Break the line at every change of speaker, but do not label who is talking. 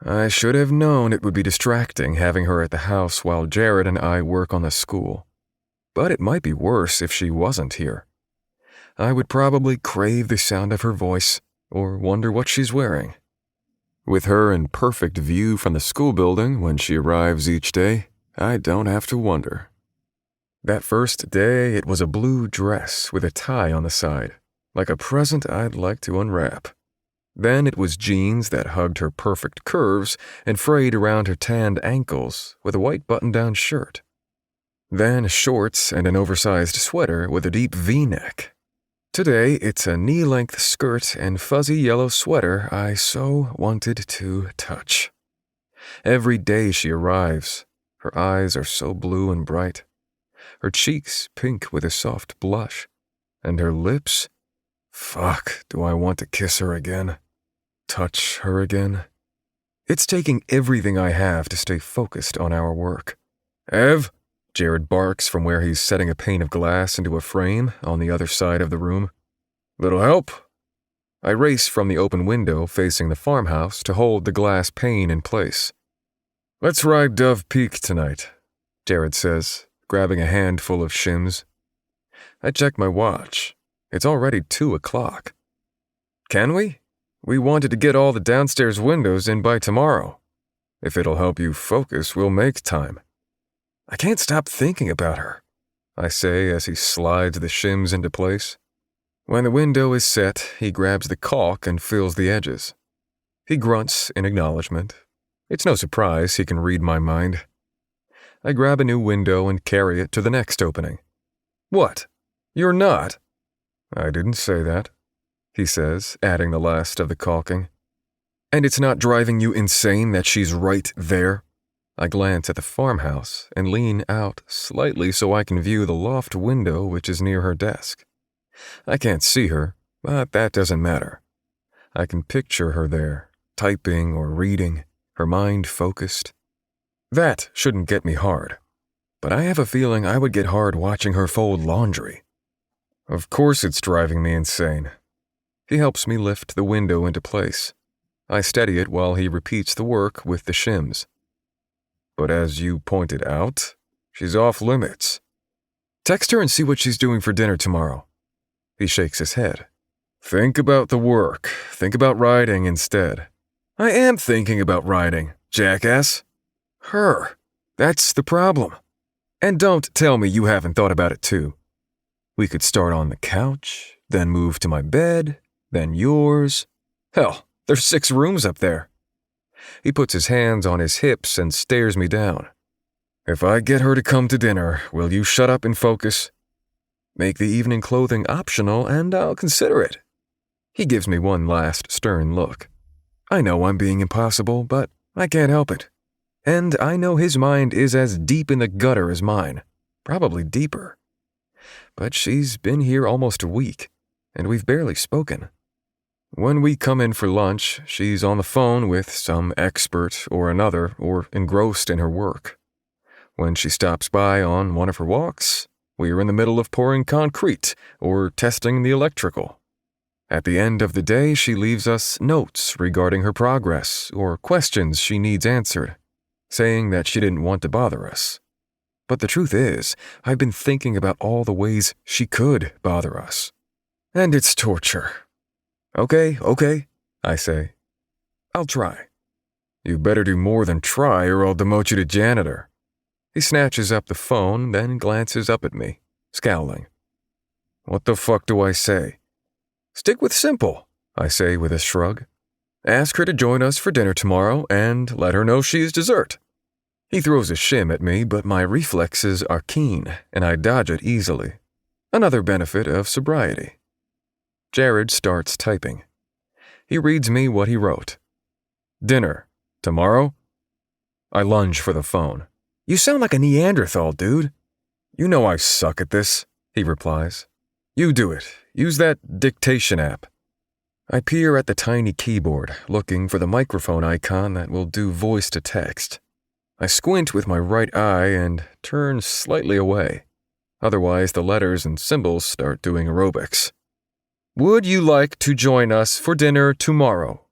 I should have known it would be distracting having her at the house while Jared and I work on the school. But it might be worse if she wasn't here. I would probably crave the sound of her voice or wonder what she's wearing. With her in perfect view from the school building when she arrives each day, I don't have to wonder. That first day, it was a blue dress with a tie on the side, like a present I'd like to unwrap. Then it was jeans that hugged her perfect curves and frayed around her tanned ankles with a white button-down shirt. Then shorts and an oversized sweater with a deep V-neck. Today, it's a knee-length skirt and fuzzy yellow sweater I so wanted to touch. Every day she arrives, her eyes are so blue and bright, her cheeks pink with a soft blush, and her lips, fuck, do I want to kiss her again? Touch her again? It's taking everything I have to stay focused on our work. Ev? Jared barks from where he's setting a pane of glass into a frame on the other side of the room. Little help? I race from the open window facing the farmhouse to hold the glass pane in place. Let's ride Dove Peak tonight, Jared says, grabbing a handful of shims. I check my watch. It's already 2:00. Can we? We wanted to get all the downstairs windows in by tomorrow. If it'll help you focus, we'll make time. I can't stop thinking about her, I say as he slides the shims into place. When the window is set, he grabs the caulk and fills the edges. He grunts in acknowledgement. It's no surprise he can read my mind. I grab a new window and carry it to the next opening. What? You're not? I didn't say that, he says, adding the last of the caulking. And it's not driving you insane that she's right there? I glance at the farmhouse and lean out slightly so I can view the loft window which is near her desk. I can't see her, but that doesn't matter. I can picture her there, typing or reading, her mind focused. That shouldn't get me hard, but I have a feeling I would get hard watching her fold laundry. Of course it's driving me insane. He helps me lift the window into place. I steady it while he repeats the work with the shims. But as you pointed out, she's off limits. Text her and see what she's doing for dinner tomorrow. He shakes his head. Think about the work. Think about riding instead. I am thinking about riding, jackass. Her. That's the problem. And don't tell me you haven't thought about it too. We could start on the couch, then move to my bed, then yours. Hell, there's 6 rooms up there. He puts his hands on his hips and stares me down. If I get her to come to dinner, will you shut up and focus? Make the evening clothing optional and I'll consider it. He gives me one last stern look. I know I'm being impossible, but I can't help it. And I know his mind is as deep in the gutter as mine, probably deeper. But she's been here almost a week, and we've barely spoken. When we come in for lunch, she's on the phone with some expert or another or engrossed in her work. When she stops by on one of her walks, we are in the middle of pouring concrete or testing the electrical. At the end of the day, she leaves us notes regarding her progress or questions she needs answered, saying that she didn't want to bother us. But the truth is, I've been thinking about all the ways she could bother us. And it's torture. Okay, I say. I'll try. You better do more than try or I'll demote you to janitor. He snatches up the phone, then glances up at me, scowling. What the fuck do I say? Stick with simple, I say with a shrug. Ask her to join us for dinner tomorrow and let her know she's dessert. He throws a shim at me, but my reflexes are keen and I dodge it easily. Another benefit of sobriety. Jared starts typing. He reads me what he wrote. Dinner. Tomorrow? I lunge for the phone. You sound like a Neanderthal, dude. You know I suck at this, he replies. You do it. Use that dictation app. I peer at the tiny keyboard, looking for the microphone icon that will do voice to text. I squint with my right eye and turn slightly away. Otherwise, the letters and symbols start doing aerobics. Would you like to join us for dinner tomorrow?